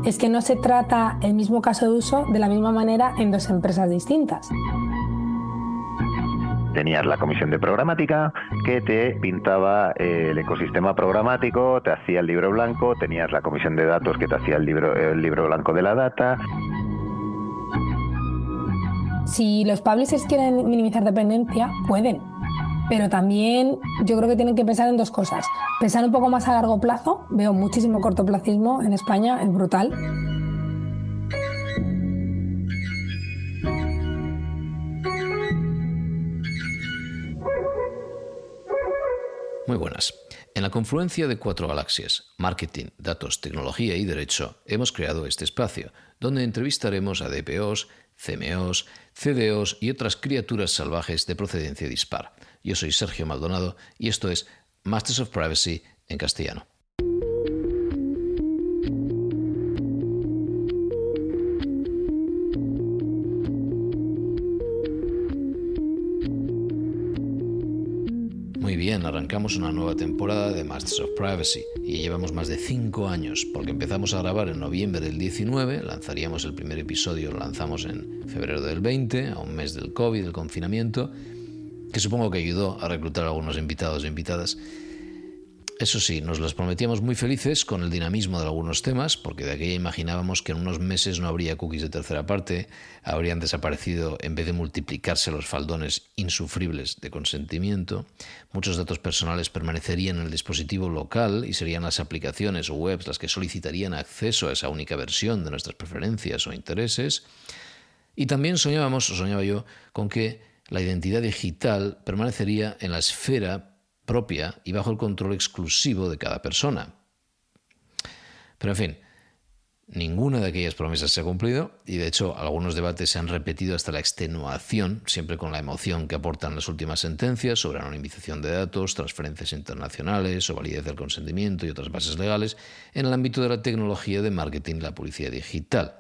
es que no se trata el mismo caso de uso de la misma manera en dos empresas distintas. Tenías la comisión de programática que te pintaba el ecosistema programático, te hacía el libro blanco, tenías la comisión de datos que te hacía el libro blanco de la data. Si los publishers quieren minimizar dependencia, pueden. Pero también yo creo que tienen que pensar en dos cosas. Pensar un poco más a largo plazo. Veo muchísimo cortoplacismo en España, es brutal. Muy buenas. En la confluencia de 4 galaxias, marketing, datos, tecnología y derecho, hemos creado este espacio, donde entrevistaremos a DPOs, CMOs, CDOs y otras criaturas salvajes de procedencia dispar. Yo soy Sergio Maldonado y esto es Masters of Privacy en castellano. Muy bien, arrancamos una nueva temporada de Masters of Privacy y llevamos más de 5 años, porque empezamos a grabar en noviembre del 19, lanzaríamos el primer episodio, lo lanzamos en febrero del 20, a un mes del COVID, del confinamiento, que supongo que ayudó a reclutar a algunos invitados e invitadas. Eso sí, nos las prometíamos muy felices con el dinamismo de algunos temas, porque de aquella imaginábamos que en unos meses no habría cookies de tercera parte, habrían desaparecido en vez de multiplicarse los faldones insufribles de consentimiento, muchos datos personales permanecerían en el dispositivo local y serían las aplicaciones o webs las que solicitarían acceso a esa única versión de nuestras preferencias o intereses, y también soñaba yo, con que la identidad digital permanecería en la esfera propia y bajo el control exclusivo de cada persona. Pero en fin, ninguna de aquellas promesas se ha cumplido y de hecho algunos debates se han repetido hasta la extenuación, siempre con la emoción que aportan las últimas sentencias sobre anonimización de datos, transferencias internacionales o validez del consentimiento y otras bases legales en el ámbito de la tecnología de marketing y la publicidad digital.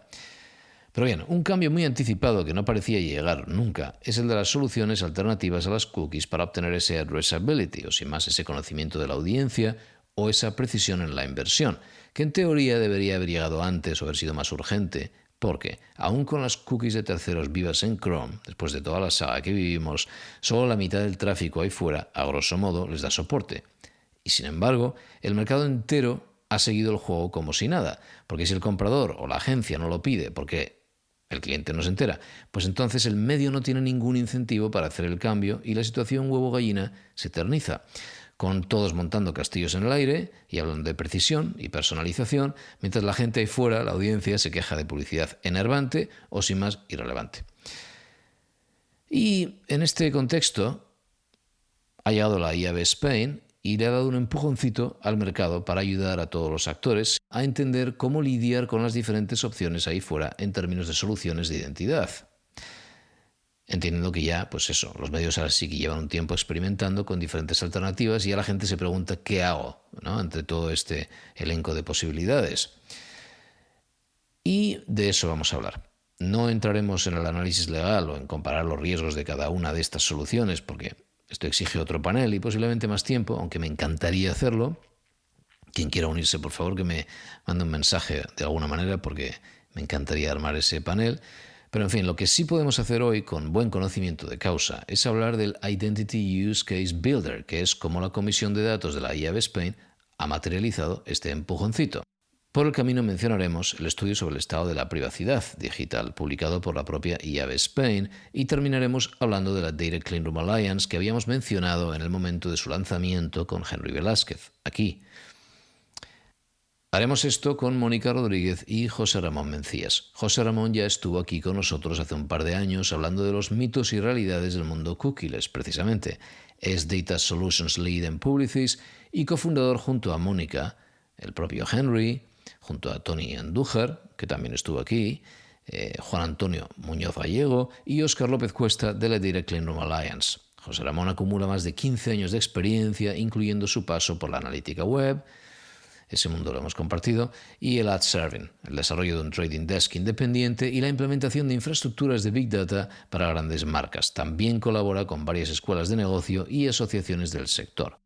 Pero bien, un cambio muy anticipado que no parecía llegar nunca es el de las soluciones alternativas a las cookies para obtener ese addressability, o sin más ese conocimiento de la audiencia o esa precisión en la inversión, que en teoría debería haber llegado antes o haber sido más urgente, porque, aun con las cookies de terceros vivas en Chrome, después de toda la saga que vivimos, solo la mitad del tráfico ahí fuera, a grosso modo, les da soporte. Y sin embargo, el mercado entero ha seguido el juego como si nada, porque si el comprador o la agencia no lo pide porque el cliente no se entera, pues entonces el medio no tiene ningún incentivo para hacer el cambio y la situación huevo-gallina se eterniza, con todos montando castillos en el aire y hablando de precisión y personalización, mientras la gente ahí fuera, la audiencia, se queja de publicidad enervante o sin más irrelevante. Y en este contexto ha llegado la IAB Spain y le ha dado un empujoncito al mercado para ayudar a todos los actores a entender cómo lidiar con las diferentes opciones ahí fuera en términos de soluciones de identidad. Entendiendo que ya, pues eso, los medios ahora sí que llevan un tiempo experimentando con diferentes alternativas y ya la gente se pregunta ¿qué hago?, ¿no?, entre todo este elenco de posibilidades. Y de eso vamos a hablar. No entraremos en el análisis legal o en comparar los riesgos de cada una de estas soluciones porque esto exige otro panel y posiblemente más tiempo, aunque me encantaría hacerlo. Quien quiera unirse, por favor, que me mande un mensaje de alguna manera porque me encantaría armar ese panel. Pero en fin, lo que sí podemos hacer hoy con buen conocimiento de causa es hablar del Identity Use Case Builder, que es como la Comisión de Datos de la IAB Spain ha materializado este empujoncito. Por el camino mencionaremos el estudio sobre el estado de la privacidad digital publicado por la propia IAB Spain y terminaremos hablando de la Data Clean Room Alliance que habíamos mencionado en el momento de su lanzamiento con Henry Velázquez, aquí. Haremos esto con Mónica Rodríguez y José Ramón Mencías. José Ramón ya estuvo aquí con nosotros hace un par de años hablando de los mitos y realidades del mundo cookieless, precisamente. Es Data Solutions Lead en Publicis y cofundador junto a Mónica, el propio Henry, junto a Tony Andújar, que también estuvo aquí, Juan Antonio Muñoz Gallego y Óscar López Cuesta de la Data Clean Room Alliance. José Ramón acumula más de 15 años de experiencia, incluyendo su paso por la analítica web, ese mundo lo hemos compartido, y el ad serving, el desarrollo de un trading desk independiente y la implementación de infraestructuras de Big Data para grandes marcas. También colabora con varias escuelas de negocio y asociaciones del sector.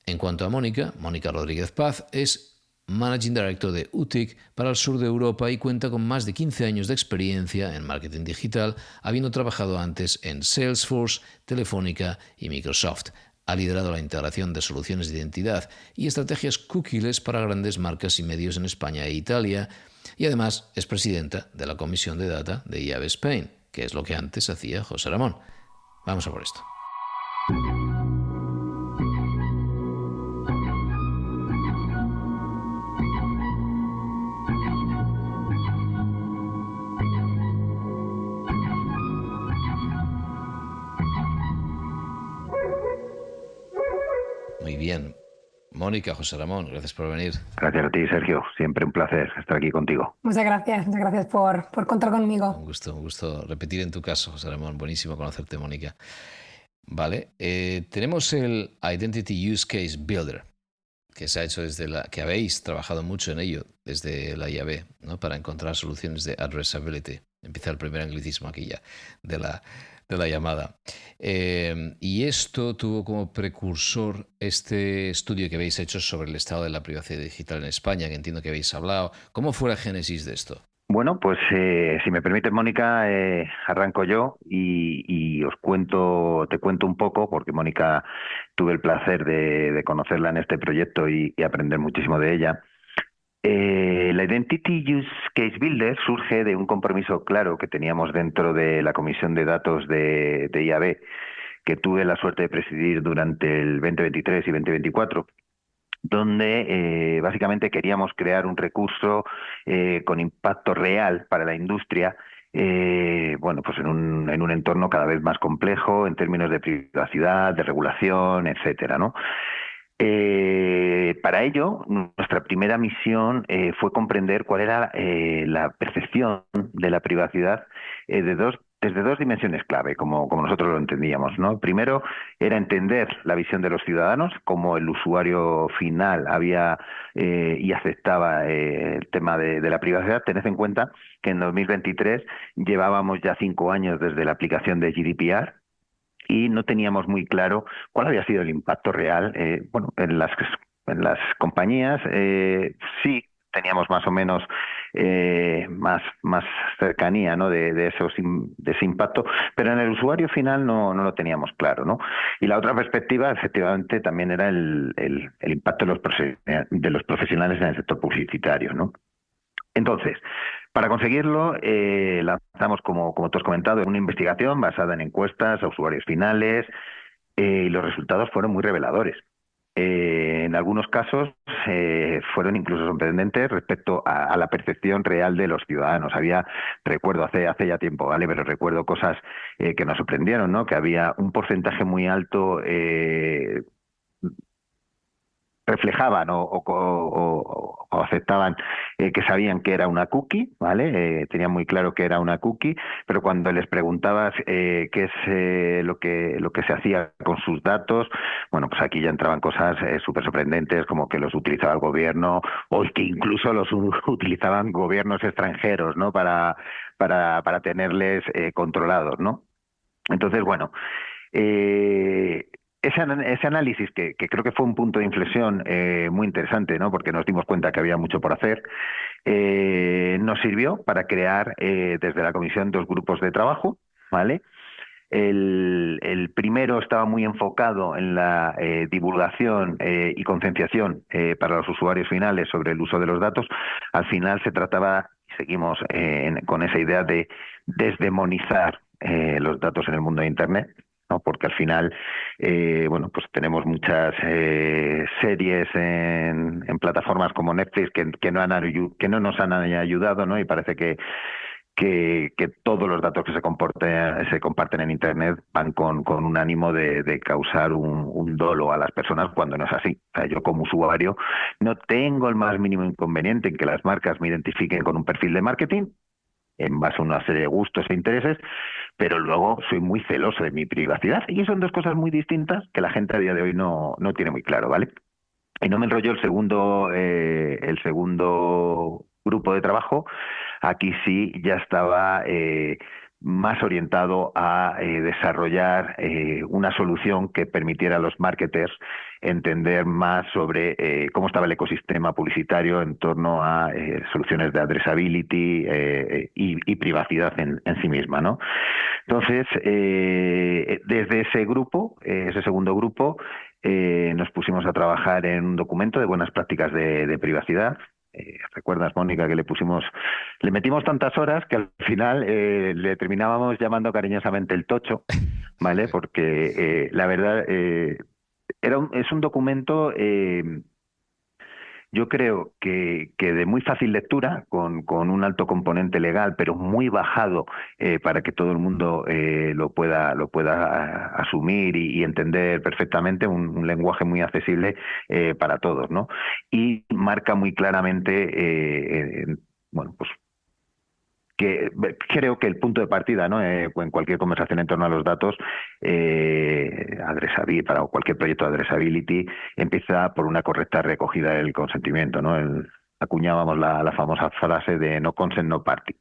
En cuanto a Mónica Rodríguez Paz es Managing Director de UTIC para el sur de Europa y cuenta con más de 15 años de experiencia en marketing digital, habiendo trabajado antes en Salesforce, Telefónica y Microsoft. Ha liderado la integración de soluciones de identidad y estrategias cookieless para grandes marcas y medios en España e Italia, y además es presidenta de la Comisión de Data de IAB Spain, que es lo que antes hacía José Ramón. Vamos a por esto. Muy bien. Mónica, José Ramón, gracias por venir. Gracias a ti, Sergio. Siempre un placer estar aquí contigo. Muchas gracias por contar conmigo. Un gusto repetir en tu caso, José Ramón. Buenísimo conocerte, Mónica. Vale, tenemos el Identity Use Case Builder, que se ha hecho que habéis trabajado mucho en ello desde la IAB, ¿no? Para encontrar soluciones de addressability. Empieza el primer anglicismo aquí ya de la llamada. Y esto tuvo como precursor este estudio que habéis hecho sobre el estado de la privacidad digital en España, que entiendo que habéis hablado. ¿Cómo fue la génesis de esto? Bueno, pues si me permites, Mónica, arranco yo y te cuento un poco, porque Mónica tuve el placer de conocerla en este proyecto y aprender muchísimo de ella. La Identity Use Case Builder surge de un compromiso claro que teníamos dentro de la Comisión de Datos de IAB, que tuve la suerte de presidir durante el 2023 y 2024, donde básicamente queríamos crear un recurso con impacto real para la industria, pues en un entorno cada vez más complejo en términos de privacidad, de regulación, etcétera, ¿no? Para ello, nuestra primera misión fue comprender cuál era la percepción de la privacidad desde dos dimensiones clave, como nosotros lo entendíamos, ¿no? Primero era entender la visión de los ciudadanos, cómo el usuario final había y aceptaba el tema de la privacidad. Tened en cuenta que en 2023 llevábamos ya 5 años desde la aplicación de GDPR, y no teníamos muy claro cuál había sido el impacto real. En las compañías sí teníamos más o menos más cercanía, ¿no? de ese impacto, pero en el usuario final no lo teníamos claro, ¿no? Y la otra perspectiva, efectivamente, también era el impacto de los profesionales en el sector publicitario, ¿no? Entonces, para conseguirlo, lanzamos, como tú has comentado, una investigación basada en encuestas a usuarios finales, y los resultados fueron muy reveladores. En algunos casos fueron incluso sorprendentes respecto a la percepción real de los ciudadanos. Recuerdo hace ya tiempo, ¿vale? Pero recuerdo cosas que nos sorprendieron, ¿no? Que había un porcentaje muy alto reflejaban o aceptaban que sabían que era una cookie, ¿vale? Tenían muy claro que era una cookie, pero cuando les preguntabas qué es lo que se hacía con sus datos, bueno, pues aquí ya entraban cosas súper sorprendentes, como que los utilizaba el gobierno, o que incluso los utilizaban gobiernos extranjeros, ¿no? Para tenerles controlados, ¿no? Entonces, bueno, ese análisis, que creo que fue un punto de inflexión muy interesante, ¿no? Porque nos dimos cuenta que había mucho por hacer, nos sirvió para crear desde la comisión 2 grupos de trabajo, ¿vale? El primero estaba muy enfocado en la divulgación y concienciación para los usuarios finales sobre el uso de los datos. Al final se trataba, y seguimos con esa idea de desdemonizar los datos en el mundo de Internet, ¿no? Porque al final, pues tenemos muchas series en plataformas como Netflix que no nos han ayudado, ¿no? Y parece que todos los datos que se comparten en Internet van con un ánimo de causar un dolo a las personas, cuando no es así. O sea, yo como usuario no tengo el más mínimo inconveniente en que las marcas me identifiquen con un perfil de marketing en base a una serie de gustos e intereses, pero luego soy muy celoso de mi privacidad, y son dos cosas muy distintas que la gente a día de hoy no tiene muy claro, ¿vale? Y no me enrollo, el segundo grupo de trabajo, aquí sí ya estaba más orientado a desarrollar una solución que permitiera a los marketers entender más sobre cómo estaba el ecosistema publicitario en torno a soluciones de addressability y privacidad en sí misma, ¿no? Entonces, desde ese grupo, ese segundo grupo, nos pusimos a trabajar en un documento de buenas prácticas de privacidad. ¿Recuerdas, Mónica, que le metimos tantas horas que al final le terminábamos llamando cariñosamente el tocho, ¿vale? Porque la verdad es un documento, yo creo que de muy fácil lectura, con un alto componente legal, pero muy bajado para que todo el mundo lo pueda asumir y entender perfectamente, un lenguaje muy accesible para todos, ¿no? Y marca muy claramente, bueno, pues que creo que el punto de partida, ¿no? En cualquier conversación en torno a los datos, para cualquier proyecto de addressability, empieza por una correcta recogida del consentimiento, ¿no? Acuñábamos la famosa frase de no consent, no party.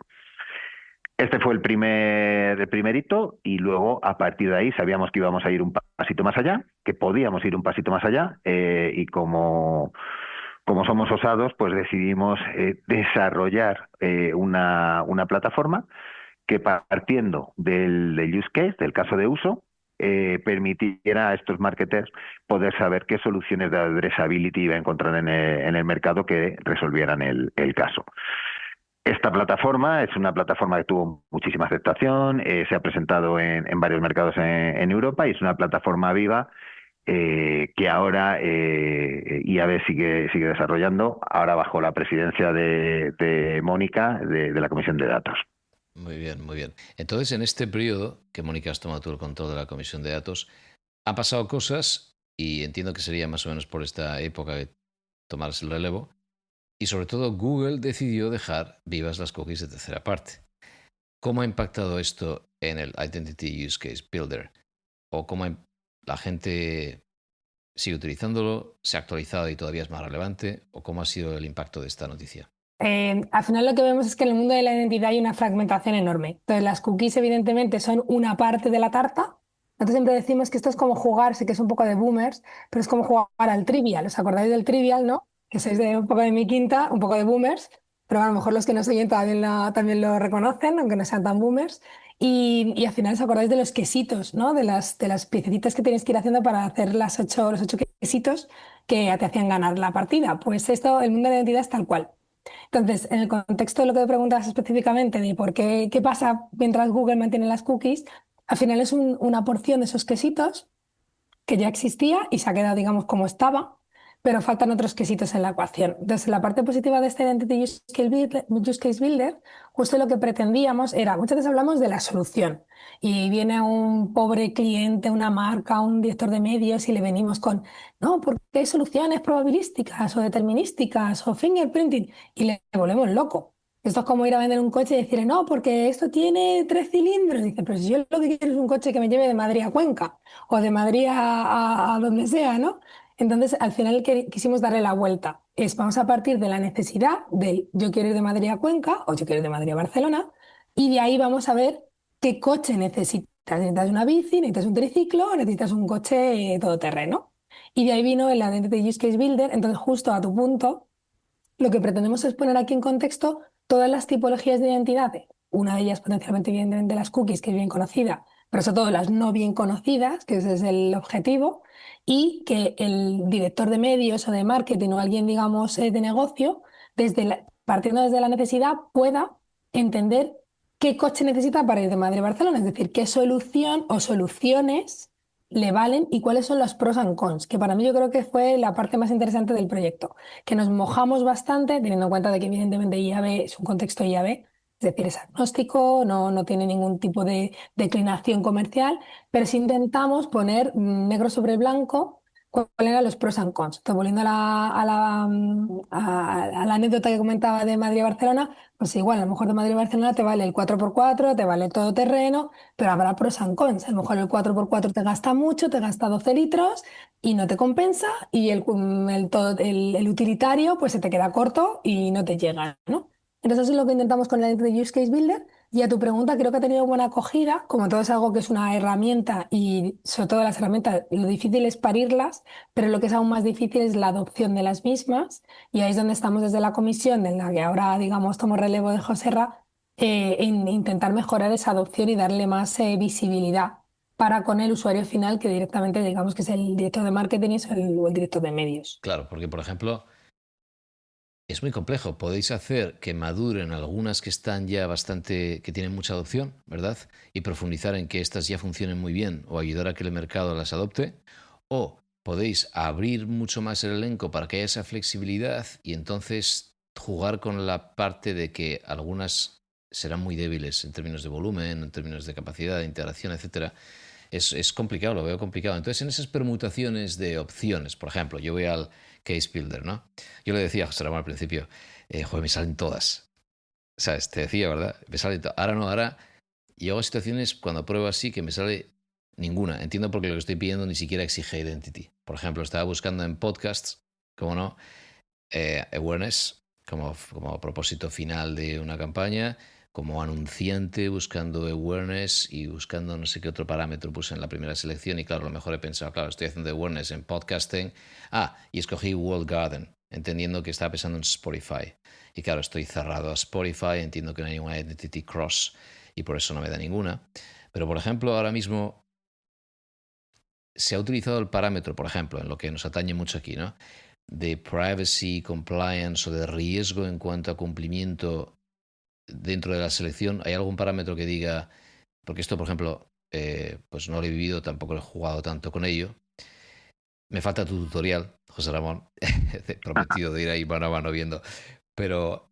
Este fue el primer hito, y luego a partir de ahí sabíamos que íbamos a ir un pasito más allá, que podíamos ir un pasito más allá, y como somos osados, pues decidimos desarrollar una plataforma que, partiendo del use case, del caso de uso, permitiera a estos marketers poder saber qué soluciones de addressability iba a encontrar en el mercado que resolvieran el caso. Esta plataforma es una plataforma que tuvo muchísima aceptación, se ha presentado en varios mercados en Europa, y es una plataforma viva que ahora IAB sigue desarrollando, ahora bajo la presidencia de Mónica, de la Comisión de Datos. Muy bien, muy bien. Entonces, en este periodo que Mónica has tomado tú el control de la Comisión de Datos, han pasado cosas, y entiendo que sería más o menos por esta época que tomarse el relevo, y sobre todo Google decidió dejar vivas las cookies de tercera parte. ¿Cómo ha impactado esto en el Identity Use Case Builder? ¿O cómo la gente sigue utilizándolo? ¿Se ha actualizado y todavía es más relevante? ¿O cómo ha sido el impacto de esta noticia? Al final lo que vemos es que en el mundo de la identidad hay una fragmentación enorme. Entonces las cookies evidentemente son una parte de la tarta. Nosotros siempre decimos que esto es como jugar, sí que es un poco de boomers, pero es como jugar al Trivial. ¿Os acordáis del Trivial, no? Que sois un poco de mi quinta, un poco de boomers, pero a lo mejor los que nos oyen también lo reconocen, aunque no sean tan boomers. Y al final os acordáis de los quesitos, ¿no? De las piececitas que tenéis que ir haciendo para hacer los 8 quesitos que te hacían ganar la partida. Pues esto, el mundo de la identidad es tal cual. Entonces, en el contexto de lo que preguntas específicamente de qué pasa mientras Google mantiene las cookies, al final es una porción de esos quesitos que ya existía y se ha quedado, digamos, como estaba, pero faltan otros quesitos en la ecuación. Entonces, la parte positiva de este Identity Use Case Builder, justo lo que pretendíamos era, muchas veces hablamos de la solución y viene un pobre cliente, una marca, un director de medios y le venimos con, no, porque hay soluciones probabilísticas o determinísticas o fingerprinting y le volvemos loco. Esto es como ir a vender un coche y decirle, no, porque esto tiene 3 cilindros. Dice, pero si yo lo que quiero es un coche que me lleve de Madrid a Cuenca o de Madrid a donde sea, ¿no? Entonces, al final quisimos darle la vuelta. Vamos a partir de la necesidad del yo quiero ir de Madrid a Cuenca o yo quiero ir de Madrid a Barcelona, y de ahí vamos a ver qué coche necesitas. ¿Necesitas una bici? ¿Necesitas un triciclo? ¿O necesitas un coche todoterreno? Y de ahí vino el Identity Use Case Builder. Entonces, justo a tu punto, lo que pretendemos es poner aquí en contexto todas las tipologías de identidad. Una de ellas potencialmente, evidentemente, las cookies, que es bien conocida, pero sobre todo las no bien conocidas, que ese es el objetivo, y que el director de medios o de marketing o alguien, digamos, de negocio, partiendo desde la necesidad, pueda entender qué coche necesita para ir de Madrid a Barcelona, es decir, qué solución o soluciones le valen y cuáles son los pros and cons, que para mí yo creo que fue la parte más interesante del proyecto, que nos mojamos bastante, teniendo en cuenta de que evidentemente IAB es un contexto IAB, es decir, es agnóstico, no tiene ningún tipo de declinación comercial, pero sí intentamos poner negro sobre blanco cuáles eran los pros and cons. Entonces, volviendo a la anécdota que comentaba de Madrid a Barcelona, pues igual, a lo mejor de Madrid a Barcelona te vale el 4x4, te vale todo terreno, pero habrá pros and cons. A lo mejor el 4x4 te gasta mucho, te gasta 12 litros y no te compensa, y el utilitario pues se te queda corto y no te llega, ¿no? Entonces eso es lo que intentamos con el Use Case Builder, Y a tu pregunta, creo que ha tenido buena acogida. Como todo es algo que es una herramienta y sobre todo las herramientas, lo difícil es parirlas, pero lo que es aún más difícil es la adopción de las mismas. Y ahí es donde estamos desde la comisión, en la que ahora, digamos, tomo relevo de Joserra, en intentar mejorar esa adopción y darle más visibilidad para con el usuario final, que directamente digamos que es el director de marketing y es o el director de medios. Claro, porque por ejemplo, es muy complejo. Podéis hacer que maduren algunas que están ya bastante, que tienen mucha adopción, ¿verdad? Y profundizar en que estas ya funcionen muy bien o ayudar a que el mercado las adopte. O podéis abrir mucho más el elenco para que haya esa flexibilidad y entonces jugar con la parte de que algunas serán muy débiles en términos de volumen, en términos de capacidad de integración, etcétera. Es complicado, lo veo complicado. Entonces, en esas permutaciones de opciones, por ejemplo, yo voy al Case Builder, ¿no? Yo le decía a José Ramón al principio, joder, me salen todas. ¿Sabes? Te decía, ¿verdad? Me salen todas. Ahora no, ahora llego a situaciones cuando pruebo así que me sale ninguna. Entiendo porque lo que estoy pidiendo ni siquiera exige identity. Por ejemplo, estaba buscando en podcasts, como no, awareness como propósito final de una campaña, como anunciante buscando awareness y buscando no sé qué otro parámetro puse en la primera selección y claro, a lo mejor he pensado, claro, estoy haciendo awareness en podcasting. Y escogí Walled Garden, entendiendo que estaba pensando en Spotify. Y claro, estoy cerrado a Spotify, entiendo que no hay ninguna identity cross y por eso no me da ninguna. Pero por ejemplo, ahora mismo se ha utilizado el parámetro, por ejemplo, en lo que nos atañe mucho aquí, ¿no? De privacy, compliance o de riesgo en cuanto a cumplimiento dentro de la selección. ¿Hay algún parámetro que diga, porque esto, por ejemplo, pues no lo he vivido, tampoco he jugado tanto con ello? Me falta tu tutorial, José Ramón. He prometido de ir ahí mano a mano viendo. Pero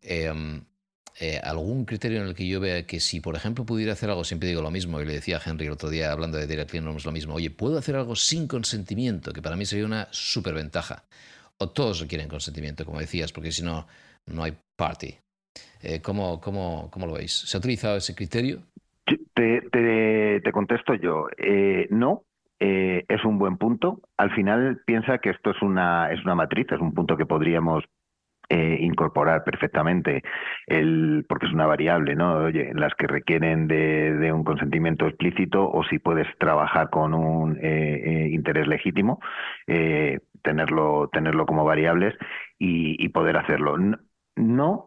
algún criterio en el que yo vea que si, por ejemplo, pudiera hacer algo, siempre digo lo mismo, y le decía a Henry el otro día hablando de Data Clean Rooms lo mismo, oye, puedo hacer algo sin consentimiento, que para mí sería una superventaja. O todos requieren consentimiento, como decías, porque si no, no hay party. ¿Cómo lo veis? ¿Se ha utilizado ese criterio? Te contesto yo. No, es un buen punto. Al final piensa que esto es una matriz, es un punto que podríamos incorporar perfectamente, porque es una variable, ¿no? Oye, las que requieren de un consentimiento explícito o si puedes trabajar con un interés legítimo, tenerlo como variables y poder hacerlo. No,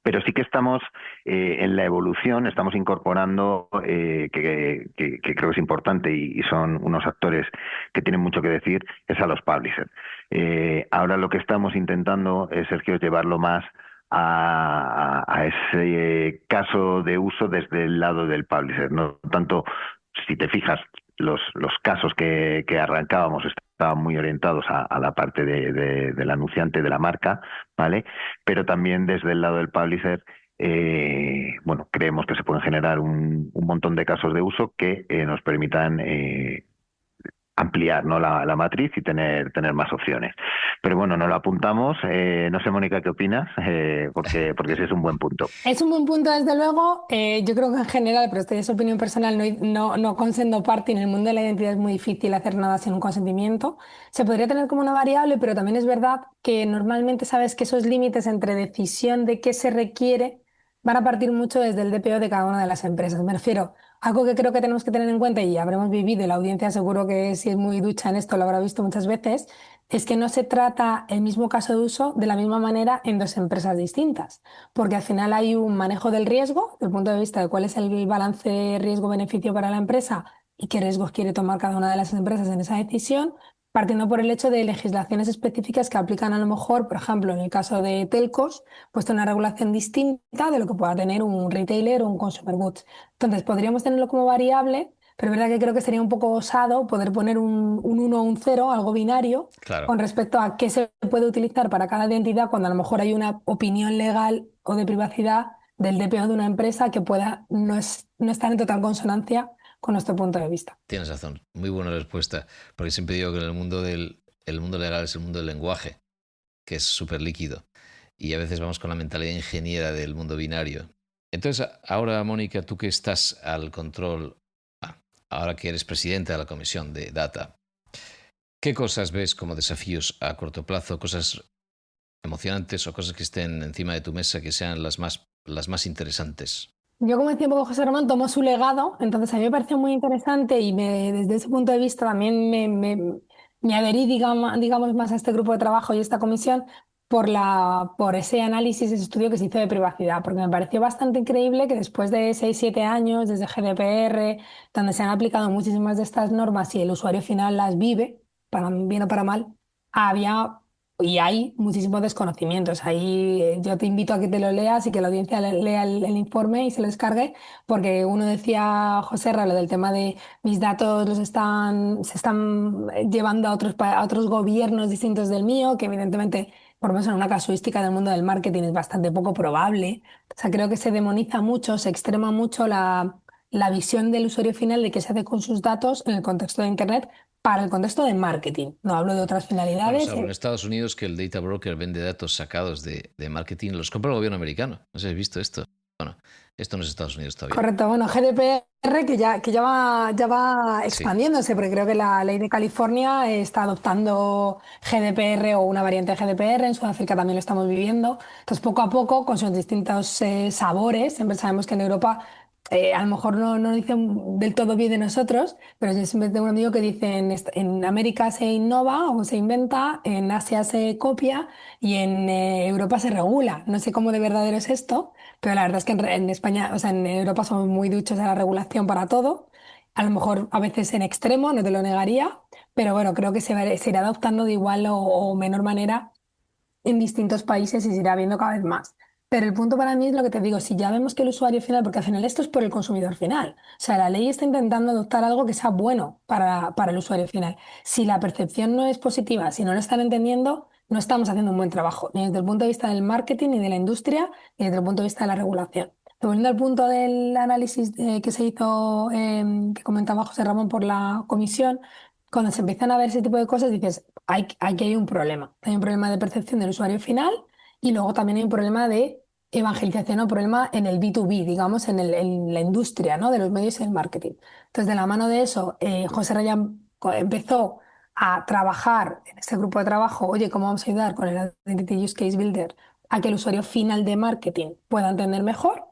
pero sí que estamos en la evolución, estamos incorporando, que creo que es importante y son unos actores que tienen mucho que decir, es a los publishers. Ahora lo que estamos intentando, Sergio, es llevarlo más a ese caso de uso desde el lado del publisher. No tanto, si te fijas, los casos que arrancábamos estaban muy orientados a la parte del anunciante, de la marca, ¿vale? Pero también desde el lado del publisher, bueno, creemos que se pueden generar un montón de casos de uso que nos permitan ampliar, ¿no?, la matriz y tener más opciones. Pero bueno, no lo apuntamos. No sé, Mónica, ¿qué opinas? Porque ese es un buen punto. Es un buen punto, desde luego. Yo creo que en general, pero esto es opinión personal, no consento party. En el mundo de la identidad es muy difícil hacer nada sin un consentimiento. Se podría tener como una variable, pero también es verdad que normalmente sabes que esos límites entre decisión de qué se requiere van a partir mucho desde el DPO de cada una de las empresas. Me refiero a algo que creo que tenemos que tener en cuenta y habremos vivido, y la audiencia seguro que si es muy ducha en esto lo habrá visto muchas veces, es que no se trata el mismo caso de uso de la misma manera en dos empresas distintas, porque al final hay un manejo del riesgo, desde el punto de vista de cuál es el balance riesgo-beneficio para la empresa y qué riesgos quiere tomar cada una de las empresas en esa decisión, partiendo por el hecho de legislaciones específicas que aplican a lo mejor, por ejemplo, en el caso de telcos, pues una regulación distinta de lo que pueda tener un retailer o un consumer goods. Entonces, podríamos tenerlo como variable, pero es verdad que creo que sería un poco osado poder poner un 1 o un 0, algo binario, Claro. con respecto a qué se puede utilizar para cada identidad, cuando a lo mejor hay una opinión legal o de privacidad del DPO de una empresa que pueda no estar en total consonancia con nuestro punto de vista. Tienes razón, muy buena respuesta, porque siempre digo que el mundo legal es el mundo del lenguaje, que es súper líquido, y a veces vamos con la mentalidad ingeniera del mundo binario. Entonces, ahora, Mónica, tú que estás al control, ahora que eres presidenta de la Comisión de Data, ¿qué cosas ves como desafíos a corto plazo, cosas emocionantes o cosas que estén encima de tu mesa que sean las más interesantes? Yo, como decía un poco José Ramón, tomó su legado, entonces a mí me pareció muy interesante y desde ese punto de vista también me adherí, digamos, más a este grupo de trabajo y esta comisión por ese análisis, ese estudio que se hizo de privacidad, porque me pareció bastante increíble que después de 6 7 años, desde GDPR, donde se han aplicado muchísimas de estas normas y el usuario final las vive, para bien o para mal, había y hay muchísimos desconocimientos. Ahí yo te invito a que te lo leas y que la audiencia lea el informe y se lo descargue, porque uno decía, José Ra, lo del tema de mis datos se están llevando a otros gobiernos distintos del mío, que evidentemente, por lo menos en una casuística del mundo del marketing, es bastante poco probable. O sea, creo que se demoniza mucho, se extrema mucho la visión del usuario final de qué se hace con sus datos en el contexto de Internet para el contexto de marketing. No hablo de otras Bueno, finalidades. salvo en Estados Unidos que el data broker vende datos sacados de marketing, los compra el gobierno americano. No sé si habéis visto esto. Bueno, esto no es Estados Unidos todavía. Correcto, bueno, GDPR que ya va Sí. expandiéndose, porque creo que la ley de California está adoptando GDPR o una variante de GDPR, en Sudáfrica también lo estamos viviendo. Entonces, poco a poco, con sus distintos sabores, siempre sabemos que en Europa a lo mejor no dicen del todo bien de nosotros, pero yo siempre tengo un amigo que dice en América se innova o se inventa, en Asia se copia y en Europa se regula. No sé cómo de verdadero es esto. Pero la verdad es que en España, o sea, en Europa somos muy duchos de la regulación para todo. A lo mejor a veces en extremo, no te lo negaría, pero bueno, creo que se irá adoptando de igual o menor manera en distintos países y se irá viendo cada vez más. Pero el punto para mí es lo que te digo, si ya vemos que el usuario final, porque al final esto es por el consumidor final, o sea, la ley está intentando adoptar algo que sea bueno para el usuario final. Si la percepción no es positiva, si no lo están entendiendo, no estamos haciendo un buen trabajo, ni desde el punto de vista del marketing, ni de la industria, ni desde el punto de vista de la regulación. Volviendo al punto del análisis que se hizo, que comentaba José Ramón por la comisión, cuando se empiezan a ver ese tipo de cosas, dices, aquí hay un problema. Hay un problema de percepción del usuario final y luego también hay un problema de evangelización o problema en el B2B, digamos, en la industria, ¿no? De los medios y el marketing. Entonces, de la mano de eso, José Rayán empezó a trabajar en este grupo de trabajo, oye, ¿cómo vamos a ayudar con el Identity Use Case Builder a que el usuario final de marketing pueda entender mejor?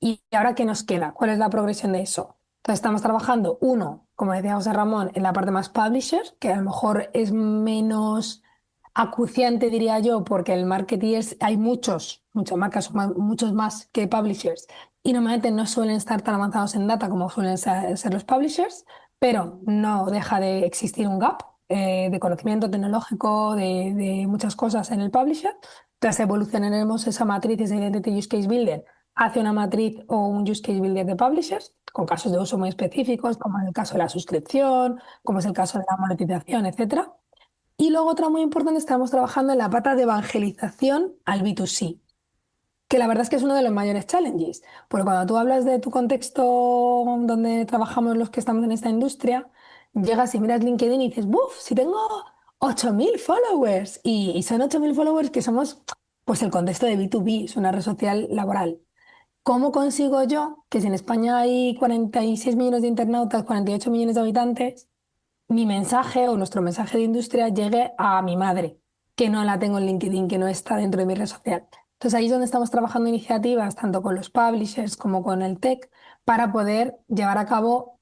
¿Y ahora qué nos queda? ¿Cuál es la progresión de eso? Entonces estamos trabajando, uno, como decía José Ramón, en la parte más publisher, que a lo mejor es menos acuciante, diría yo, porque el marketing hay muchas marcas, muchos más que publishers, y normalmente no suelen estar tan avanzados en data como suelen ser los publishers, pero no deja de existir un gap de conocimiento tecnológico, de muchas cosas en el publisher. Entonces evolucionaremos esa matriz, ese Identity Use Case Builder, hacia una matriz o un Use Case Builder de publishers, con casos de uso muy específicos, como es el caso de la suscripción, como es el caso de la monetización, etcétera. Y luego otra muy importante, estamos trabajando en la pata de evangelización al B2C, que la verdad es que es uno de los mayores challenges, porque cuando tú hablas de tu contexto donde trabajamos los que estamos en esta industria, llegas y miras LinkedIn y dices, ¡buf! Si tengo 8.000 followers y son 8.000 followers que somos pues el contexto de B2B, es una red social laboral. ¿Cómo consigo yo que si en España hay 46 millones de internautas, 48 millones de habitantes, mi mensaje o nuestro mensaje de industria llegue a mi madre, que no la tengo en LinkedIn, que no está dentro de mi red social? Entonces ahí es donde estamos trabajando iniciativas, tanto con los publishers como con el tech, para poder llevar a cabo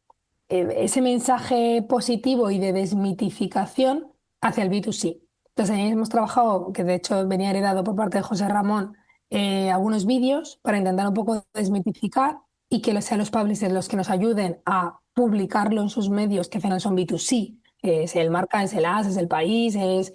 ese mensaje positivo y de desmitificación hacia el B2C. Entonces ahí hemos trabajado, que de hecho venía heredado por parte de José Ramón, algunos vídeos para intentar un poco desmitificar y que sean los publishers los que nos ayuden a publicarlo en sus medios, que al final son B2C. Es el Marca, es el As, es el País, es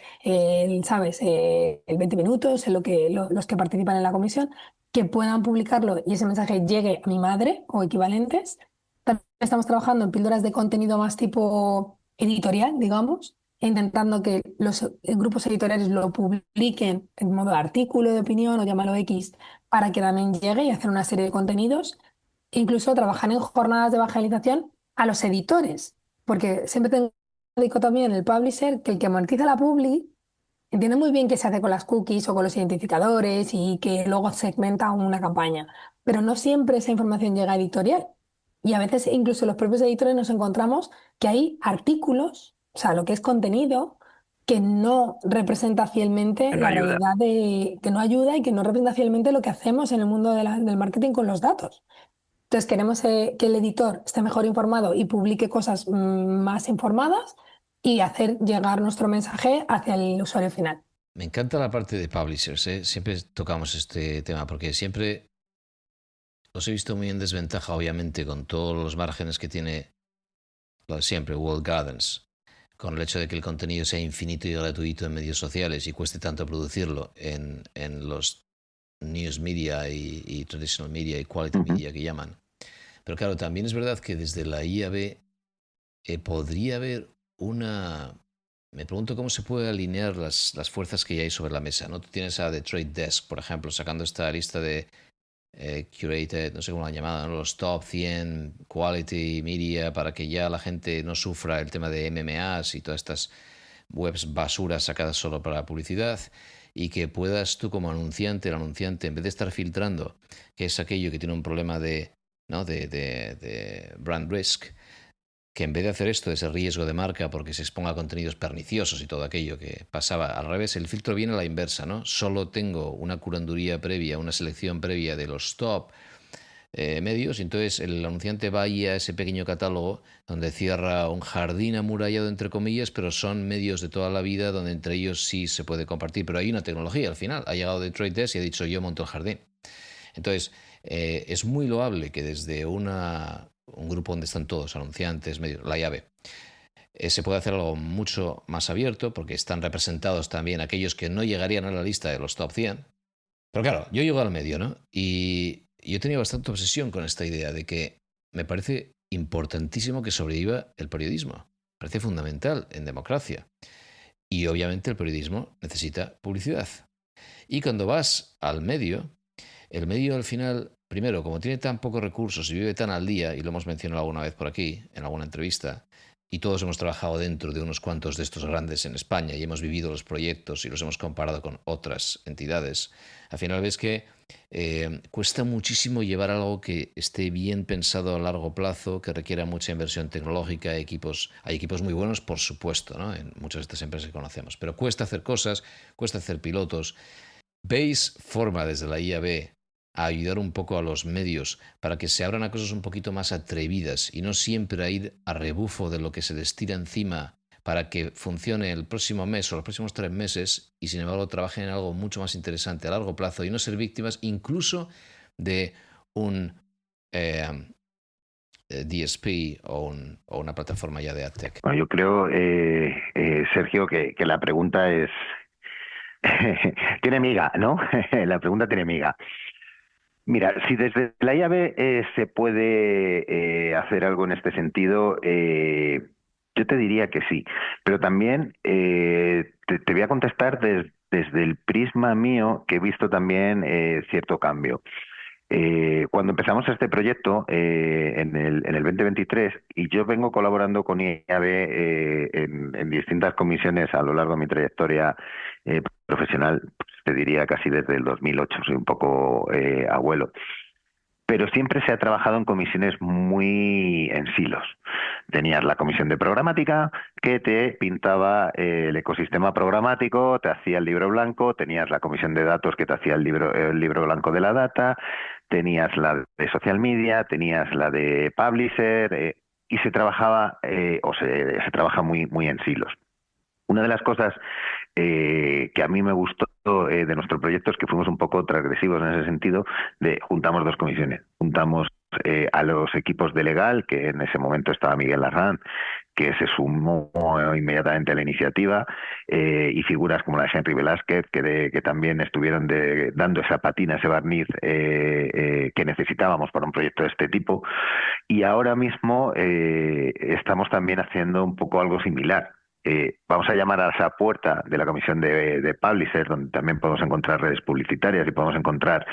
¿sabes? El 20 Minutos, es los que participan en la comisión, que puedan publicarlo y ese mensaje llegue a mi madre o equivalentes. También estamos trabajando en píldoras de contenido más tipo editorial, digamos, e intentando que los grupos editoriales lo publiquen en modo artículo de opinión o llámalo X, para que también llegue y hacer una serie de contenidos. Incluso trabajar en jornadas de evangelización a los editores, porque siempre tengo también el publisher que el que monetiza la publi entiende muy bien qué se hace con las cookies o con los identificadores y que luego segmenta una campaña, pero no siempre esa información llega a editorial. Y a veces incluso los propios editores nos encontramos que hay artículos, o sea, lo que es contenido, que no representa fielmente Que no la ayuda. realidad que no ayuda y que no representa fielmente lo que hacemos en el mundo del marketing con los datos. Entonces queremos que el editor esté mejor informado y publique cosas más informadas y hacer llegar nuestro mensaje hacia el usuario final. Me encanta la parte de publishers, ¿eh? Siempre tocamos este tema porque siempre los he visto muy en desventaja, obviamente, con todos los márgenes que tiene lo de siempre, walled gardens, con el hecho de que el contenido sea infinito y gratuito en medios sociales y cueste tanto producirlo en los news media y traditional media y quality media que llaman. Pero claro, también es verdad que desde la IAB podría haber una... Me pregunto cómo se puede alinear las fuerzas que ya hay sobre la mesa, ¿no? Tú tienes a The Trade Desk, por ejemplo, sacando esta lista de curated, no sé cómo la han llamado, ¿no? Los top 100 quality media para que ya la gente no sufra el tema de MMAs y todas estas webs basuras sacadas solo para publicidad, y que puedas tú como anunciante, el anunciante, en vez de estar filtrando, que es aquello que tiene un problema de, ¿no? de brand risk, que en vez de hacer esto, de ese riesgo de marca porque se exponga a contenidos perniciosos y todo aquello que pasaba al revés, el filtro viene a la inversa, ¿no? Solo tengo una curanduría previa, una selección previa de los top medios, y entonces el anunciante va ahí a ese pequeño catálogo donde cierra un jardín amurallado entre comillas, pero son medios de toda la vida donde entre ellos sí se puede compartir, pero hay una tecnología al final. Ha llegado The Trade Desk y ha dicho yo monto el jardín. Entonces es muy loable que desde un grupo donde están todos, anunciantes, medios, la llave, se puede hacer algo mucho más abierto porque están representados también aquellos que no llegarían a la lista de los top 100. Pero claro, yo llego al medio, ¿no? Y yo tenía bastante obsesión con esta idea de que me parece importantísimo que sobreviva el periodismo. Me parece fundamental en democracia. Y obviamente el periodismo necesita publicidad. Y cuando vas al medio, el medio al final, primero, como tiene tan pocos recursos y vive tan al día, y lo hemos mencionado alguna vez por aquí, en alguna entrevista, y todos hemos trabajado dentro de unos cuantos de estos grandes en España y hemos vivido los proyectos y los hemos comparado con otras entidades, al final ves que cuesta muchísimo llevar algo que esté bien pensado a largo plazo, que requiera mucha inversión tecnológica. Hay equipos muy buenos, por supuesto, ¿no? En muchas de estas empresas que conocemos, pero cuesta hacer cosas, cuesta hacer pilotos. ¿Veis forma desde la IAB a ayudar un poco a los medios para que se abran a cosas un poquito más atrevidas y no siempre a ir a rebufo de lo que se les tira encima para que funcione el próximo mes o los próximos 3 meses y sin embargo trabajen en algo mucho más interesante a largo plazo y no ser víctimas incluso de un DSP o una plataforma ya de AdTech? Bueno, yo creo, Sergio, que la pregunta es... tiene miga, ¿no? La pregunta tiene miga. Mira, si desde la IAB se puede hacer algo en este sentido, yo te diría que sí, pero también te voy a contestar desde el prisma mío, que he visto también cierto cambio. Cuando empezamos este proyecto en el 2023, y yo vengo colaborando con IAB en distintas comisiones a lo largo de mi trayectoria profesional, pues, te diría casi desde el 2008, soy un poco abuelo. Pero siempre se ha trabajado en comisiones muy en silos. Tenías la comisión de programática que te pintaba el ecosistema programático, te hacía el libro blanco, tenías la comisión de datos que te hacía el libro blanco de la data, tenías la de social media, tenías la de publisher, y se trabajaba se trabaja muy, muy en silos. Una de las cosas que a mí me gustó de nuestro proyecto es que fuimos un poco transgresivos en ese sentido, de juntamos dos comisiones. Juntamos a los equipos de legal, que en ese momento estaba Miguel Larrán, que se sumó inmediatamente a la iniciativa, y figuras como la de Henry Velázquez, que también estuvieron dando esa patina, ese barniz que necesitábamos para un proyecto de este tipo. Y ahora mismo estamos también haciendo un poco algo similar. Vamos a llamar a esa puerta de la comisión de publishers, donde también podemos encontrar redes publicitarias y podemos encontrar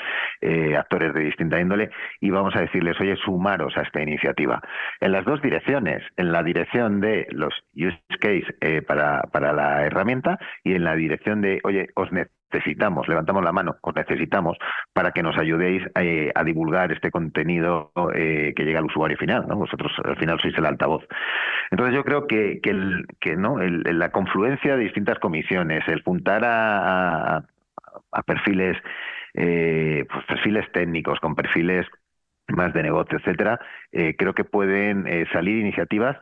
actores de distinta índole, y vamos a decirles, oye, sumaros a esta iniciativa. En las dos direcciones, en la dirección de los use case para la herramienta, y en la dirección de, oye, os necesitamos, levantamos la mano, os necesitamos para que nos ayudéis a divulgar este contenido que llega al usuario final, ¿no? Vosotros al final sois el altavoz. Entonces yo creo que la confluencia de distintas comisiones, el juntar a perfiles, pues perfiles técnicos con perfiles más de negocio, etcétera, creo que pueden salir iniciativas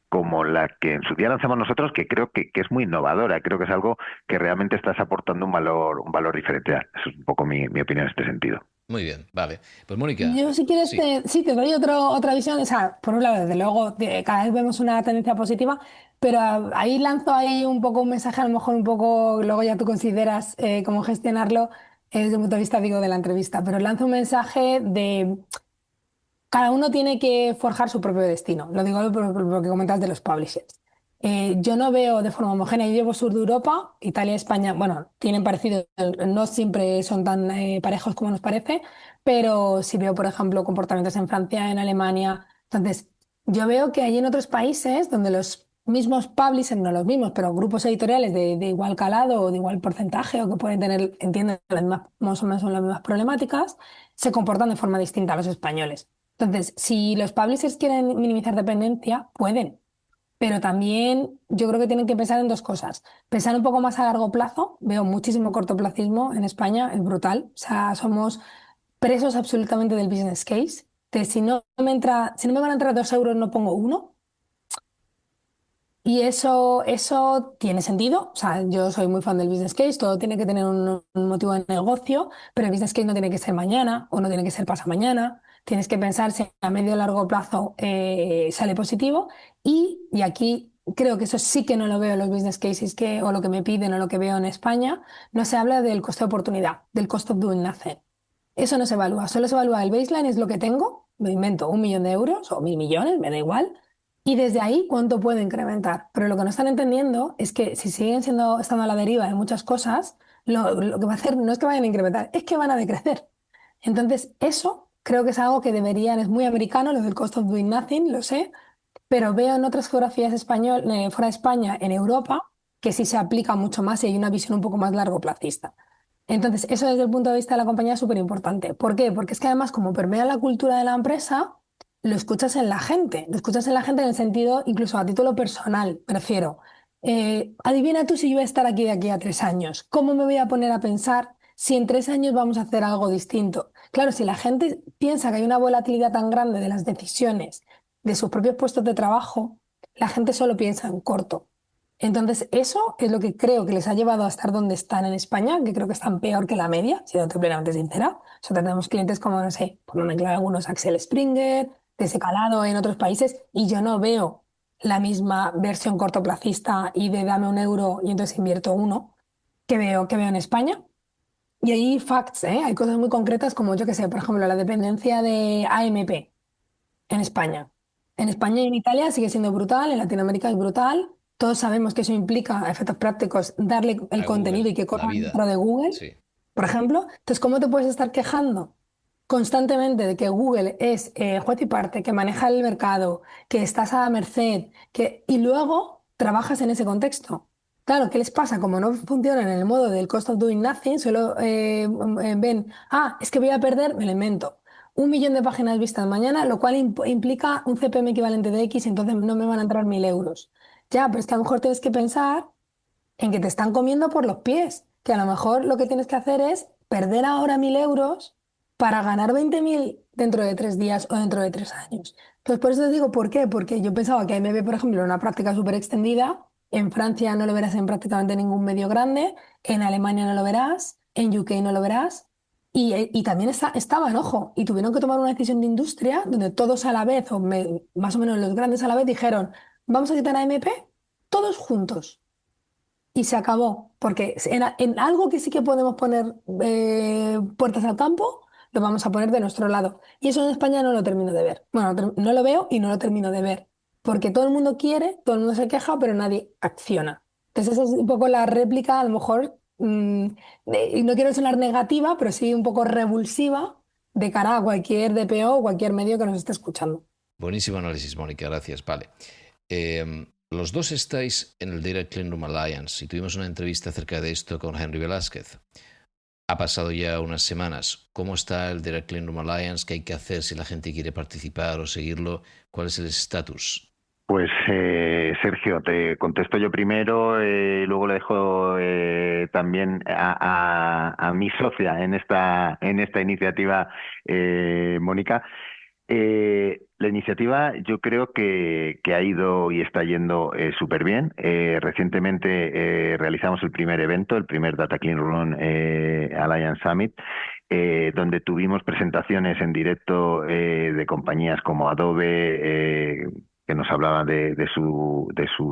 como la que en su día lanzamos nosotros, que creo que es muy innovadora, creo que es algo que realmente estás aportando un valor diferencial. Eso es un poco mi opinión en este sentido. Muy bien, vale. Pues Mónica, Yo, si quieres, sí, sí, te doy otra visión. O sea, por un lado, desde luego, cada vez vemos una tendencia positiva, pero ahí lanzo ahí un poco un mensaje, a lo mejor un poco, luego ya tú consideras cómo gestionarlo desde un punto de vista, digo, de la entrevista, pero lanzo un mensaje de cada uno tiene que forjar su propio destino. Lo digo por lo que comentas de los publishers. Yo no veo de forma homogénea. Yo llevo sur de Europa, Italia y España, bueno, tienen parecido, no siempre son tan parejos como nos parece, pero sí veo, por ejemplo, comportamientos en Francia, en Alemania. Entonces, yo veo que hay en otros países donde los mismos publishers, no los mismos, pero grupos editoriales de igual calado o de igual porcentaje o que pueden tener, entienden, más o menos son las mismas problemáticas, se comportan de forma distinta a los españoles. Entonces, si los publishers quieren minimizar dependencia, pueden, pero también yo creo que tienen que pensar en dos cosas. Pensar un poco más a largo plazo. Veo muchísimo cortoplacismo en España, es brutal. O sea, somos presos absolutamente del business case. De si no me van a entrar 2 euros, no pongo uno. Y eso tiene sentido. O sea, yo soy muy fan del business case, todo tiene que tener un motivo de negocio, pero el business case no tiene que ser mañana o no tiene que ser pasado mañana. Tienes que pensar si a medio o largo plazo sale positivo. Y aquí creo que eso sí que no lo veo en los business cases o lo que me piden o lo que veo en España. No se habla del coste de oportunidad, del cost of doing nothing. Eso no se evalúa, solo se evalúa el baseline, es lo que tengo, me invento 1 millón de euros o 1.000 millones, me da igual, y desde ahí cuánto puedo incrementar. Pero lo que no están entendiendo es que si siguen estando a la deriva de muchas cosas, lo que va a hacer no es que vayan a incrementar, es que van a decrecer. Entonces, eso creo que es algo que deberían, es muy americano, lo del cost of doing nothing, lo sé, pero veo en otras geografías fuera de España, en Europa, que sí se aplica mucho más y hay una visión un poco más largoplacista. Entonces, eso desde el punto de vista de la compañía es súper importante. ¿Por qué? Porque es que además, como permea la cultura de la empresa, lo escuchas en la gente. Lo escuchas en la gente en el sentido, incluso a título personal, prefiero. Adivina tú si yo voy a estar aquí de aquí a 3 años. ¿Cómo me voy a poner a pensar si en 3 años vamos a hacer algo distinto? Claro, si la gente piensa que hay una volatilidad tan grande de las decisiones de sus propios puestos de trabajo, la gente solo piensa en corto. Entonces, eso es lo que creo que les ha llevado a estar donde están en España, que creo que están peor que la media, siendo plenamente sincera. O sea, tenemos clientes como, no sé, por no mencionar algunos, Axel Springer, de ese calado en otros países, y yo no veo la misma versión cortoplacista y de dame 1 euro y entonces invierto uno que veo en España. Y hay facts, ¿eh? Hay cosas muy concretas como, yo que sé, por ejemplo, la dependencia de AMP en España. En España y en Italia sigue siendo brutal, en Latinoamérica es brutal. Todos sabemos que eso implica, a efectos prácticos, darle el a contenido Google, y que la corra vida. dentro de Google, Sí. por ejemplo. Entonces, ¿cómo te puedes estar quejando constantemente de que Google es juez y parte, que maneja el mercado, que estás a la merced, y luego trabajas en ese contexto? Claro, ¿qué les pasa? Como no funcionan en el modo del cost of doing nothing, solo ven, es que voy a perder, me lo invento, 1 millón de páginas vistas mañana, lo cual implica un CPM equivalente de X, entonces no me van a entrar 1.000 euros. Ya, pero es que a lo mejor tienes que pensar en que te están comiendo por los pies, que a lo mejor lo que tienes que hacer es perder ahora 1.000 euros para ganar 20.000 dentro de 3 días o dentro de 3 años. Entonces, por eso te digo, ¿por qué? Porque yo pensaba que AMB, por ejemplo, era una práctica súper extendida. En Francia no lo verás en prácticamente ningún medio grande, en Alemania no lo verás, en UK no lo verás. Y también estaban, ojo, y tuvieron que tomar una decisión de industria donde todos a la vez, más o menos los grandes a la vez, dijeron, vamos a quitar a AMP todos juntos. Y se acabó, porque en algo que sí que podemos poner puertas al campo, lo vamos a poner de nuestro lado. Y eso en España no lo termino de ver. Bueno, no lo veo y no lo termino de ver, porque todo el mundo quiere, todo el mundo se queja, pero nadie acciona. Entonces esa es un poco la réplica, a lo mejor, y no quiero sonar negativa, pero sí un poco revulsiva de cara a cualquier DPO o cualquier medio que nos esté escuchando. Buenísimo análisis, Mónica, gracias. Vale. Los dos estáis en el Direct Clean Room Alliance y tuvimos una entrevista acerca de esto con Henry Velázquez. Ha pasado ya unas semanas. ¿Cómo está el Direct Clean Room Alliance? ¿Qué hay que hacer si la gente quiere participar o seguirlo? ¿Cuál es el estatus? Pues Sergio, te contesto yo primero, luego le dejo también a mi socia en esta iniciativa, Mónica. La iniciativa yo creo que ha ido y está yendo súper bien. Recientemente realizamos el primer evento, el primer Data Clean Room Alliance Summit, donde tuvimos presentaciones en directo de compañías como Adobe, que nos hablaban de su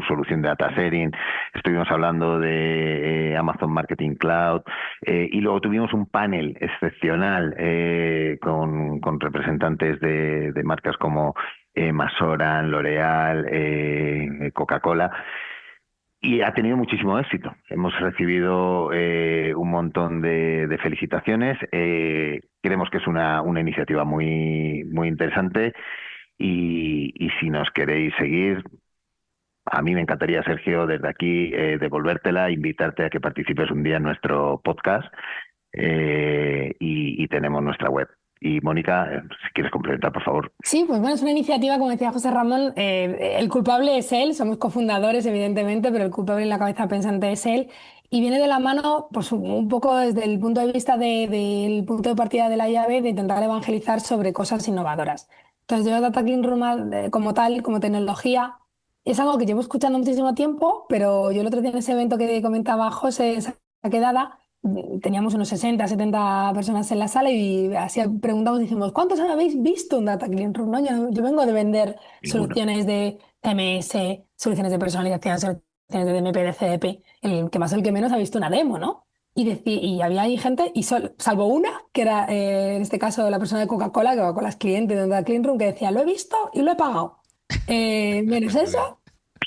solución de data sharing. Estuvimos hablando de Amazon Marketing Cloud, y luego tuvimos un panel excepcional con representantes de marcas como Masoran, L'Oréal, Coca-Cola. Y ha tenido muchísimo éxito. Hemos recibido un montón de felicitaciones. Creemos que es una iniciativa muy, muy interesante. Y si nos queréis seguir, a mí me encantaría, Sergio, desde aquí devolvértela, invitarte a que participes un día en nuestro podcast, y tenemos nuestra web. Y Mónica, si quieres complementar, por favor. Sí, pues bueno, es una iniciativa, como decía José Ramón, el culpable es él, somos cofundadores, evidentemente, pero el culpable en la cabeza pensante es él. Y viene de la mano, pues un poco desde el punto de vista del punto de partida de la llave, de intentar evangelizar sobre cosas innovadoras. Entonces, yo Data Clean Room como tal, como tecnología, es algo que llevo escuchando muchísimo tiempo, pero yo el otro día en ese evento que comentaba José, esa quedada, teníamos unos 60, 70 personas en la sala y así preguntamos, dijimos, ¿cuántos habéis visto un Data Clean Room? ¿No? Yo vengo de vender Ninguno. soluciones de CMS, soluciones de personalización, soluciones de DMP, de CDP. El que más o el que menos ha visto una demo, ¿no? Y había ahí gente, y salvo una, que era en este caso la persona de Coca-Cola, que Coca-Cola es cliente de un Data Clean Room, que decía, lo he visto y lo he pagado. Menos Muy bien. eso.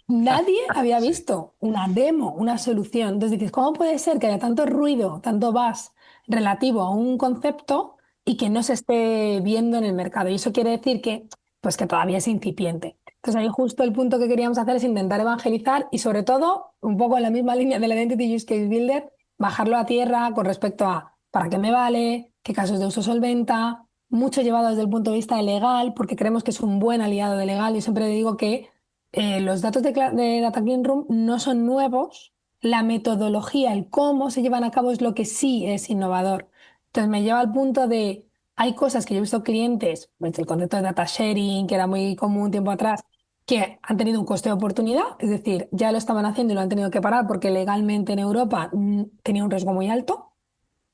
Nadie había Sí. visto una demo, una solución. Entonces dices, ¿cómo puede ser que haya tanto ruido, tanto buzz relativo a un concepto y que no se esté viendo en el mercado? Y eso quiere decir que, pues que todavía es incipiente. Entonces ahí justo el punto que queríamos hacer es intentar evangelizar y sobre todo, un poco en la misma línea del Identity Use Case Builder, bajarlo a tierra con respecto a para qué me vale, qué casos de uso solventa, mucho llevado desde el punto de vista de legal, porque creemos que es un buen aliado de legal. Yo siempre digo que los datos de Data Clean Room no son nuevos, la metodología, el cómo se llevan a cabo es lo que sí es innovador. Entonces me lleva al punto de, hay cosas que yo he visto clientes, pues el concepto de data sharing, que era muy común tiempo atrás, que han tenido un coste de oportunidad, es decir, ya lo estaban haciendo y lo han tenido que parar porque legalmente en Europa tenía un riesgo muy alto.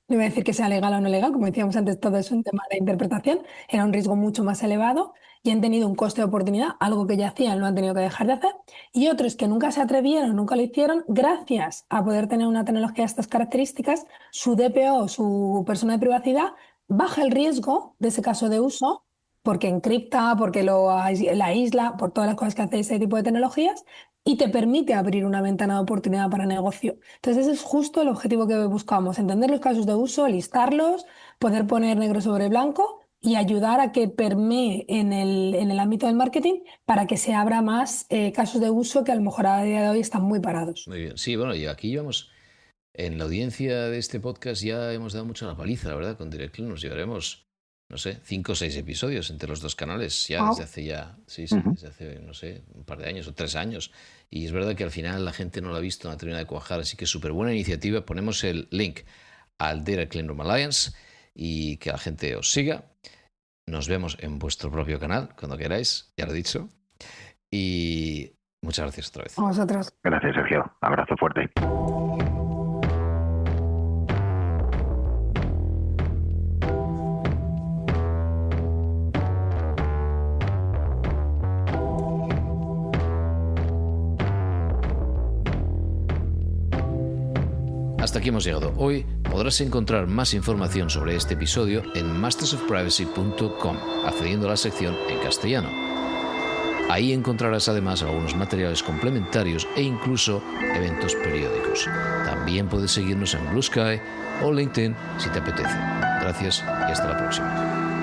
No iba a decir que sea legal o no legal, como decíamos antes, todo es un tema de interpretación. Era un riesgo mucho más elevado y han tenido un coste de oportunidad, algo que ya hacían, lo han tenido que dejar de hacer. Y otros que nunca se atrevieron, nunca lo hicieron, gracias a poder tener una tecnología de estas características, su DPO, su persona de privacidad, baja el riesgo de ese caso de uso porque encripta, porque la aísla, por todas las cosas que hace ese tipo de tecnologías y te permite abrir una ventana de oportunidad para negocio. Entonces, ese es justo el objetivo que buscamos, entender los casos de uso, listarlos, poder poner negro sobre blanco y ayudar a que permee en el ámbito del marketing para que se abra más casos de uso que a lo mejor a día de hoy están muy parados. Muy bien. Sí, bueno, y aquí llevamos, en la audiencia de este podcast ya hemos dado mucho la paliza, la verdad, con Direct Clean. Nos llevaremos, no sé, 5 o 6 episodios entre los dos canales, ya Wow. desde hace sí, Uh-huh. desde hace, no sé, un par de años o 3 años. Y es verdad que al final la gente no lo ha visto, no ha terminado de cuajar, así que súper buena iniciativa. Ponemos el link al Data Clean Room Alliance y que la gente os siga. Nos vemos en vuestro propio canal cuando queráis, ya lo he dicho. Y muchas gracias otra vez. A vosotros. Gracias, Sergio. Abrazo fuerte. Hasta aquí hemos llegado. Hoy podrás encontrar más información sobre este episodio en mastersofprivacy.com, accediendo a la sección en castellano. Ahí encontrarás además algunos materiales complementarios e incluso eventos periódicos. También puedes seguirnos en Blue Sky o LinkedIn si te apetece. Gracias y hasta la próxima.